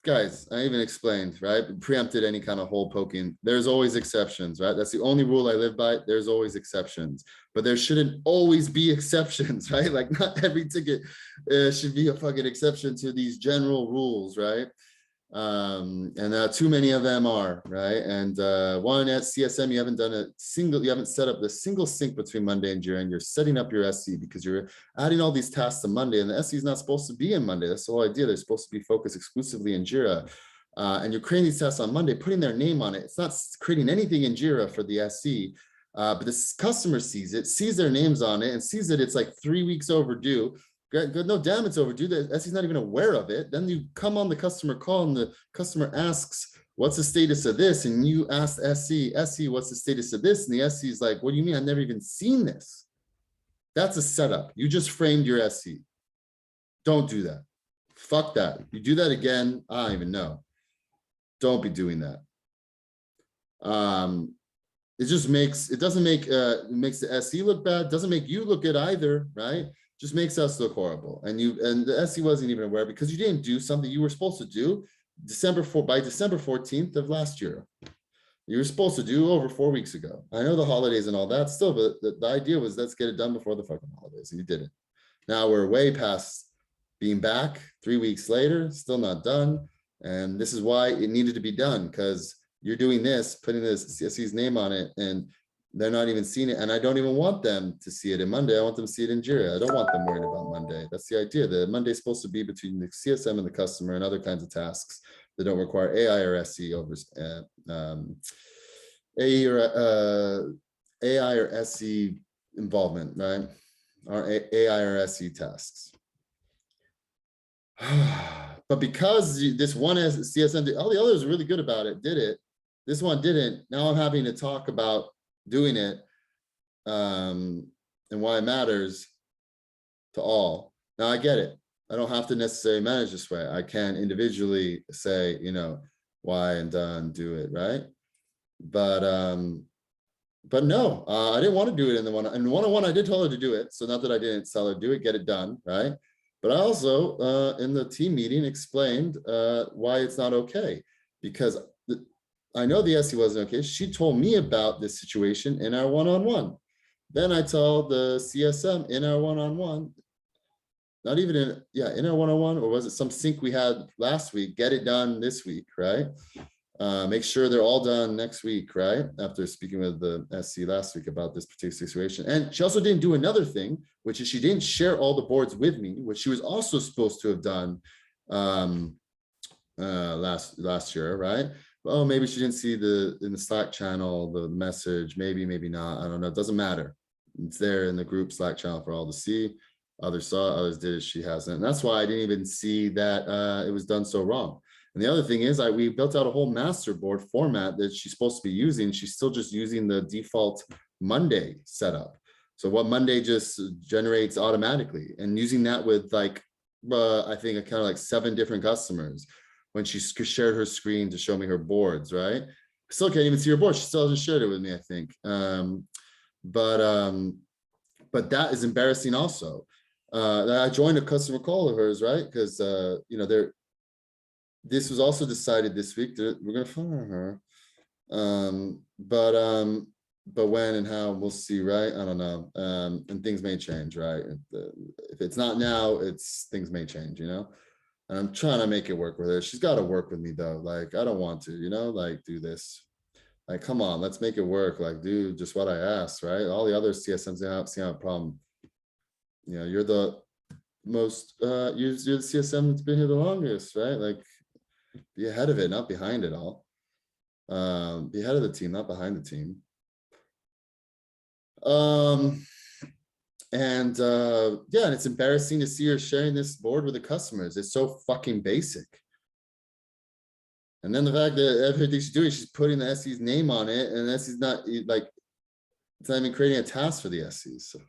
Guys, I even explained, right? Preempted any kind of hole poking. There's always exceptions, right? That's the only rule I live by. There's always exceptions, but there shouldn't always be exceptions, right? Like not every ticket should be a fucking exception to these general rules, right? And too many of them are, right? And one at CSM, you haven't set up the single sync between Monday and Jira, and you're setting up your SC because you're adding all these tasks to Monday, and the SC is not supposed to be in Monday. That's the whole idea. They're supposed to be focused exclusively in Jira. And you're creating these tasks on Monday, putting their name on it. It's not creating anything in Jira for the SC, but this customer sees it, sees their names on it, and sees that it's like 3 weeks overdue. Good, no, damn, it's overdue. The SC's not even aware of it. Then you come on the customer call and the customer asks, what's the status of this? And you ask SC, what's the status of this? And the SC is like, what do you mean? I've never even seen this. That's a setup. You just framed your SC. Don't do that. Fuck that. You do that again, I don't even know. Don't be doing that. It just makes, it doesn't make, it makes the SC look bad. Doesn't make you look good either, right? Just makes us look horrible. And the SC wasn't even aware because you didn't do something you were supposed to do by December 14th of last year. You were supposed to do over 4 weeks ago. I know the holidays and all that still, but the idea was let's get it done before the fucking holidays, and you didn't. Now we're way past being back 3 weeks later, still not done. And this is why it needed to be done, because you're doing this, putting this CSC's name on it, and they're not even seeing it. And I don't even want them to see it in Monday. I want them to see it in Jira. I don't want them worrying about Monday. That's the idea. The Monday is supposed to be between the CSM and the customer and other kinds of tasks that don't require AI or SC over AI or SC involvement, right? Or AI or SC tasks. But because this one has CSM, all the others are really good about it, did it. This one didn't. Now I'm having to talk about doing it and why it matters to all. Now I get it. I don't have to necessarily manage this way. I can individually say, you know, why and done, do it, right? But no, I didn't want to do it in the one-on-one. I did tell her to do it. So not that I didn't tell her do it, get it done, right? But I also in the team meeting explained why it's not okay, because I know the SE wasn't okay. She told me about this situation in our one-on-one. Then I told the CSM in our one-on-one, not even in our one-on-one, or was it some sync we had last week? Get it done this week, right? Make sure they're all done next week, right? After speaking with the SC last week about this particular situation. And she also didn't do another thing, which is she didn't share all the boards with me, which she was also supposed to have done last year, right? Oh, maybe she didn't see in the Slack channel, the message, maybe not, I don't know, it doesn't matter. It's there in the group Slack channel for all to see. Others saw, others did it, she hasn't. And that's why I didn't even see that it was done so wrong. And the other thing is we built out a whole master board format that she's supposed to be using. She's still just using the default Monday setup. So what Monday just generates automatically, and using that with like, I think kind of like 7 different customers when she shared her screen to show me her boards, right? Still can't even see her board. She still hasn't shared it with me, I think. But that is embarrassing also. I joined a customer call of hers, right? Because you know, this was also decided this week that we're gonna fire her. But when and how, we'll see, right? I don't know. And things may change, right? If it's not now, things may change, you know? And I'm trying to make it work with her. She's got to work with me though. Like, I don't want to, you know, like do this. Like, come on, let's make it work. Like, do just what I asked, right? All the other CSMs don't see a problem. You know, you're the most, you're the CSM that's been here the longest, right? Like, be ahead of it, not behind it all. Be ahead of the team, not behind the team. Yeah, and it's embarrassing to see her sharing this board with the customers. It's so fucking basic. And then the fact that everything she's doing, she's putting the SC's name on it, and SC's not like, it's not even creating a task for the SCs. So.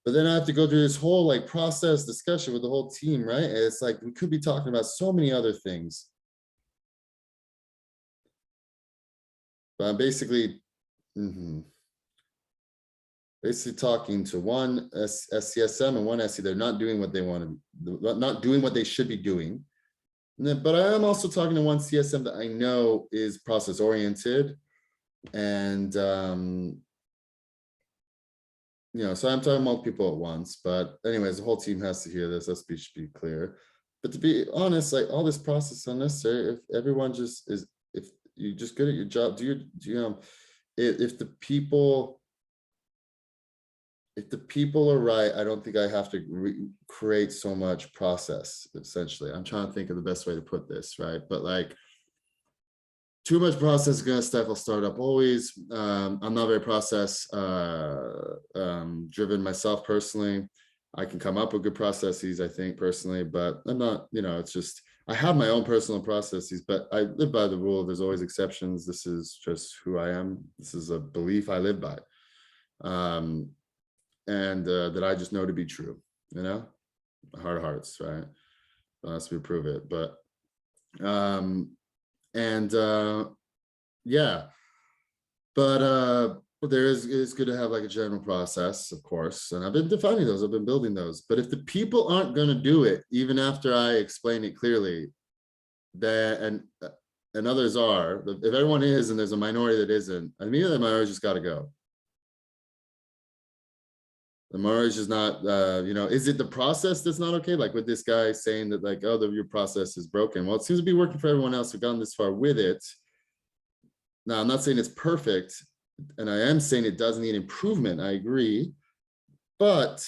But then I have to go through this whole like process discussion with the whole team, right? And it's like, we could be talking about so many other things. But I'm basically, basically talking to one SCSM and one SC. They're not doing what they want to, not doing what they should be doing. But I am also talking to one CSM that I know is process oriented. And, you know, so I'm talking multiple people at once, but anyways, the whole team has to hear this. Let's be clear. But to be honest, like all this process is unnecessary. If everyone just is, if you're just good at your job, do you know, if the people are right, I don't think I have to create so much process, essentially. I'm trying to think of the best way to put this, right? But like, too much process is going to stifle startup always. I'm not very process driven myself personally. I can come up with good processes, I think, personally, but I'm not, you know, it's just, I have my own personal processes, but I live by the rule. There's always exceptions. This is just who I am. This is a belief I live by. And that I just know to be true, you know, heart of hearts, right? Unless we prove it, but yeah, but there it's good to have like a general process, of course, and I've been defining those, I've been building those. But if the people aren't going to do it, even after I explain it clearly, that and others are, if everyone is and there's a minority that isn't, I mean, the minority just got to go. The minority is not, you know, is it the process that's not okay? Like with this guy saying that like, oh, your process is broken. Well, it seems to be working for everyone else who've gone this far with it. Now, I'm not saying it's perfect, and I am saying it does need improvement. I agree. But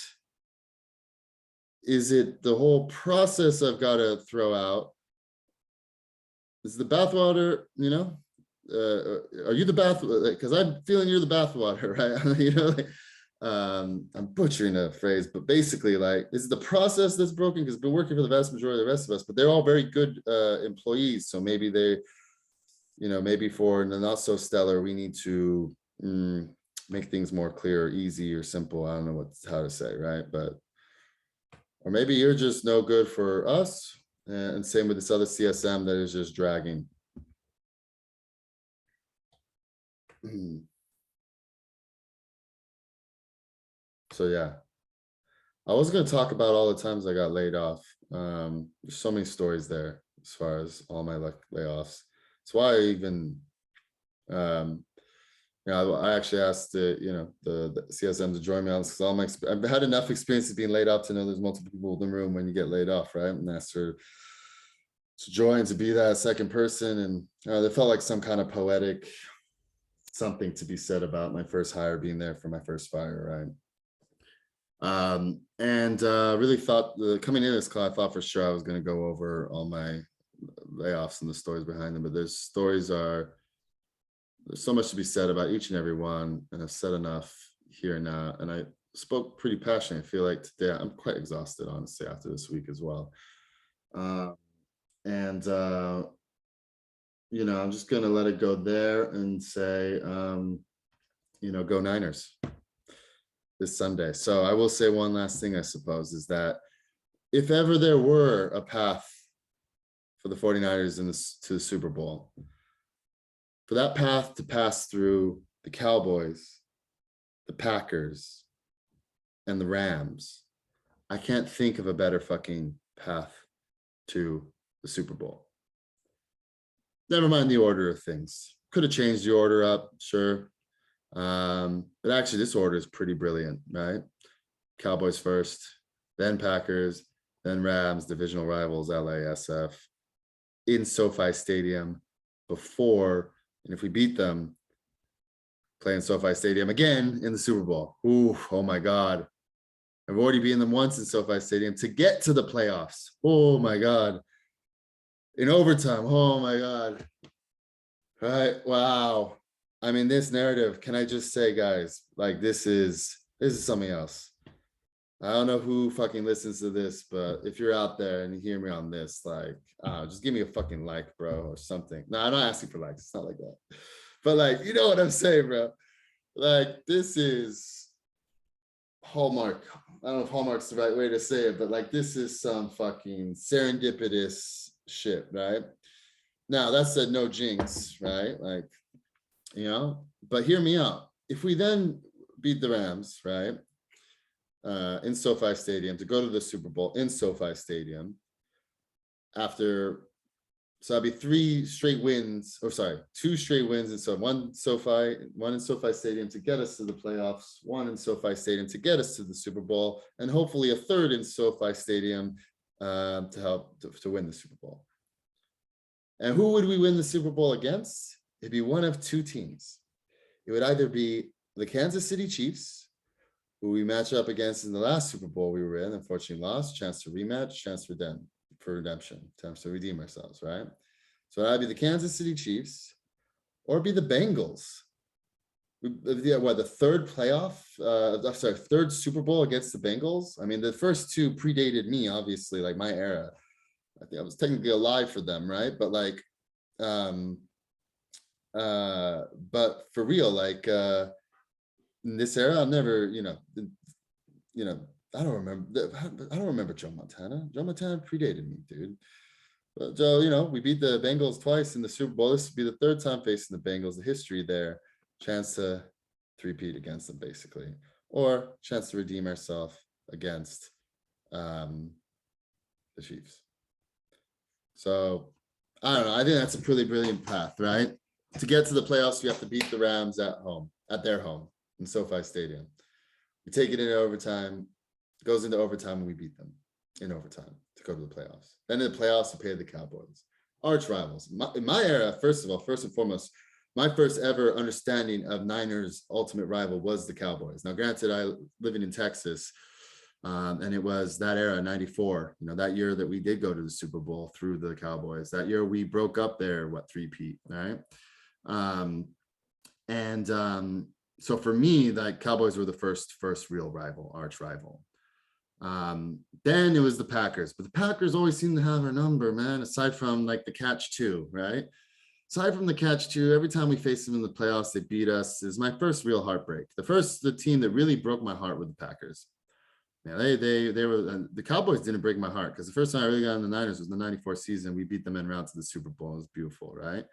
is it the whole process I've got to throw out? Is the bathwater, you know? Are you the bath? Because I'm feeling you're the bathwater, right? You know, like, I'm butchering a phrase, but basically, like, is it the process that's broken? Because I've been working for the vast majority of the rest of us, but they're all very good employees. So maybe they, you know, maybe for the not so stellar, we need to make things more clear, easy, or simple. I don't know how to say, right? But, or maybe you're just no good for us. And same with this other CSM that is just dragging. So yeah, I was going to talk about all the times I got laid off. There's so many stories there as far as all my layoffs. That's why I even, you know, I actually asked the CSM to join me on this because all my I've had enough experience of being laid off to know there's multiple people in the room when you get laid off, right? And asked her to join, to be that second person, and there felt like some kind of poetic something to be said about my first hire being there for my first fire, right? Really thought coming into this call, I thought for sure I was going to go over all my layoffs and the stories behind them, but there's so much to be said about each and every one, and I've said enough here now, and I spoke pretty passionately. I feel like today I'm quite exhausted, honestly, after this week as well. You know, I'm just going to let it go there and say, you know, go Niners this Sunday. So I will say one last thing, I suppose, is that if ever there were a path for the 49ers to the Super Bowl, for that path to pass through the Cowboys, the Packers, and the Rams, I can't think of a better fucking path to the Super Bowl. Never mind the order of things. Could have changed the order up, sure. But actually this order is pretty brilliant, right? Cowboys first, then Packers, then Rams, divisional rivals, LASF, in SoFi Stadium before, and if we beat them, playing SoFi Stadium again in the Super Bowl. Ooh, oh my God. I've already beaten them once in SoFi Stadium to get to the playoffs. Oh my God. In overtime, oh my God. Right. Wow. I mean, this narrative, can I just say, guys, like this is something else. I don't know who fucking listens to this, but if you're out there and you hear me on this, like, just give me a fucking like, bro, or something. No, I'm not asking for likes. It's not like that. But like, you know what I'm saying, bro? Like, this is Hallmark. I don't know if Hallmark's the right way to say it, but like, this is some fucking serendipitous shit, right? Now, that said, no jinx, right? Like, but hear me out. If we then beat the Rams, right, in SoFi Stadium to go to the Super Bowl in SoFi Stadium after, so that'd be 3 straight wins, or sorry, 2 straight wins. And so one in SoFi Stadium to get us to the playoffs, one in SoFi Stadium to get us to the Super Bowl, and hopefully a third in SoFi Stadium to help to win the Super Bowl. And who would we win the Super Bowl against? It'd be one of 2 teams. It would either be the Kansas City Chiefs, who we matched up against in the last Super Bowl we were in, unfortunately lost, chance to rematch, chance for redemption, chance to redeem ourselves, right? So that'd be the Kansas City Chiefs, or be the Bengals. Yeah, what, the third third Super Bowl against the Bengals? I mean, the first 2 predated me, obviously, like my era. I think I was technically alive for them, right? But like, but for real, like, in this era, I've never, I don't remember Joe Montana. Joe Montana predated me, dude. But Joe, we beat the Bengals twice in the Super Bowl. This would be the 3rd time facing the Bengals. The history there, chance to three-peat against them, basically, or chance to redeem ourselves against the Chiefs. So I don't know. I think that's a pretty brilliant path, right? To get to the playoffs, we have to beat the Rams at their home in SoFi Stadium. We take it into overtime, goes into overtime, and we beat them in overtime to go to the playoffs. Then in the playoffs, we play the Cowboys, arch rivals. In my era, first and foremost, my first ever understanding of Niners' ultimate rival was the Cowboys. Now, granted, I living in Texas, and it was that era, 94, that year that we did go to the Super Bowl through the Cowboys. That year we broke up their, 3-peat, right? So for me, like, Cowboys were the first real rival, arch rival. Then it was the Packers, but the Packers always seem to have our number, man, aside from like the catch 2, right? Aside from the catch 2, every time we faced them in the playoffs, they beat us. Is my first real heartbreak. The team that really broke my heart were the Packers. Yeah, they were, the Cowboys didn't break my heart, because the first time I really got on the Niners was the 94 season. We beat them en route to the Super Bowl. It was beautiful, right?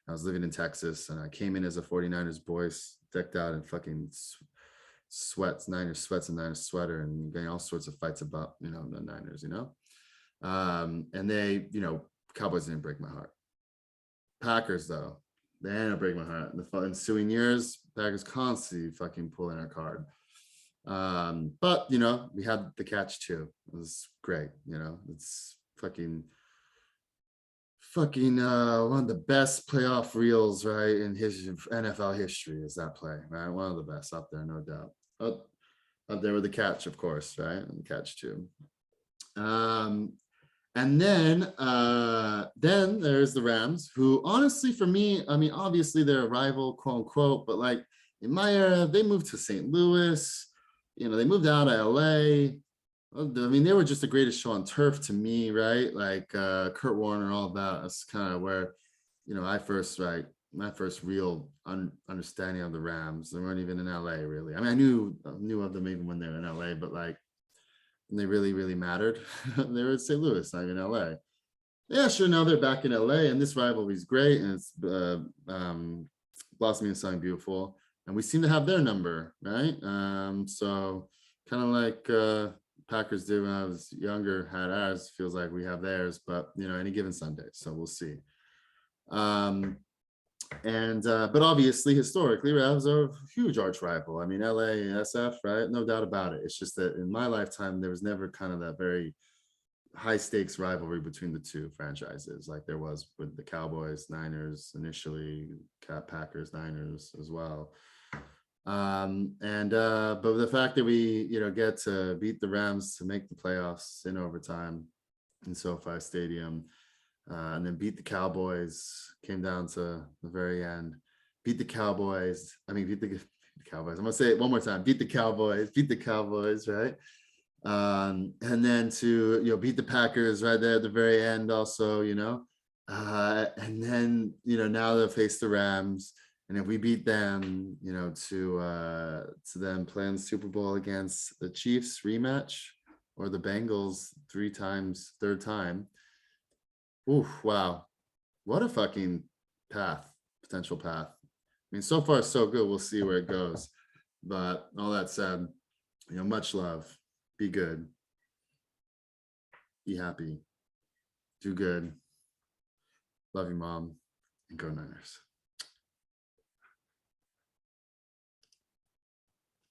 I was living in Texas, and I came in as a 49ers boy, decked out in fucking Niners sweats and Niners sweater, and getting all sorts of fights about, the Niners, and they, Cowboys didn't break my heart. Packers, though, they ended up breaking my heart. In the ensuing years, Packers constantly fucking pulling our card. But we had the catch 2. It was great. It's fucking one of the best playoff reels, right, in NFL history, is that play, right? One of the best up there, no doubt. Up there with the catch, of course, right? And the catch 2. And then there's the Rams, who honestly, for me, I mean, obviously they're a rival, quote unquote, but like in my era, they moved to St. Louis, they moved out of LA. I mean, they were just the greatest show on turf to me, right? Like Kurt Warner, all of that. That's kind of where, my first real understanding of the Rams. They weren't even in LA, really. I mean, I knew of them even when they were in LA, but like, when they really, really mattered, they were in St. Louis, not in LA. Yeah, sure. Now they're back in LA, and this rivalry is great, and it's blossoming into something beautiful. And we seem to have their number, right? So kind of like Packers did when I was younger, had ours. Feels like we have theirs, but any given Sunday. So we'll see. But obviously, historically, Rams are a huge arch rival. I mean, LA, SF, right? No doubt about it. It's just that in my lifetime, there was never kind of that very high stakes rivalry between the 2 franchises, like there was with the Cowboys, Niners initially, Packers, Niners as well. But the fact that we, get to beat the Rams to make the playoffs in overtime in SoFi Stadium, and then beat the Cowboys, came down to the very end, beat the Cowboys. I mean, beat the Cowboys. I'm gonna say it one more time: beat the Cowboys, right? And then to beat the Packers right there at the very end, also, and then now they'll face the Rams, and if we beat them, to then play in the Super Bowl against the Chiefs rematch or the Bengals 3 times, third time. Ooh, wow. What a fucking potential path. I mean, so far so good. We'll see where it goes. But all that said, much love. Be good. Be happy. Do good. Love you, Mom. And go Niners.